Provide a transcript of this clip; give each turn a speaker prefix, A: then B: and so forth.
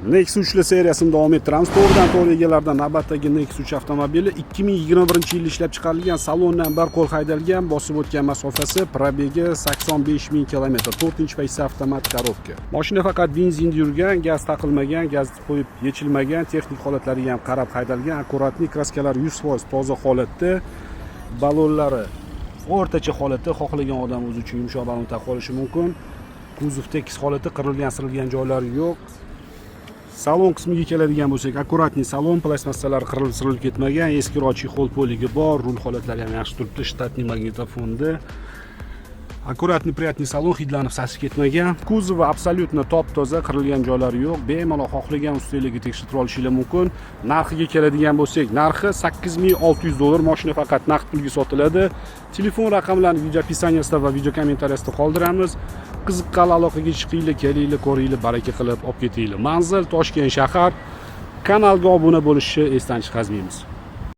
A: Nexus 3 seriyasini davom ettiramiz. To'g'ridan-to'g'ri egalaridan navbatdagi Nexus 3 avtomobili 2021-yil ishlab chiqarilgan, salondan bir qo'l haydalgan, bosib o'tgan masofasi, probegi 85 000 km, 4-paysa avtomat korobka. Mashina faqat benzinda yurgan, gaz taqilmagan, gaz qo'yib yechilmagan, texnik holatlariga ham qarab haydalgan, akkuratli, kraskalar 100% toza holatda, balonlari o'rtacha holatda, xohlagan odam o'zi uchun yumshoq balon taqib olishi mumkin. Kuzov tekis holatda, qirilgan, sirilgan joylari yo'q. Salon qismiga keladigan bo'lsak, akkuratni salon, plastmassalar qirilib ketmagan, eski chexol poligi bor, rul holatlari ham yaxshi turibdi, shtatniy magnitofonda. Akkuratni, приятный salon, hidlanib sasib ketmagan. Kuzovi absolyutno top-toza, qirilgan joylari yo'q. Bemalol xohlagan ustunligiga tekshirib olishingiz mumkin. Narxiga keladigan bo'lsak, narxi $8600. Mashina faqat naqd pulga sotiladi. Telefon raqamlarini video opisaniyasida va video kommentariyasida qoldiramiz. Qiziqqan aloqaga chiqinglar, kelinglar, ko'ringlar, baraka qilib olib ketinglar. Manzil Toshkent shahar. Kanalga obuna bo'lishni esdan chiqarmaymiz.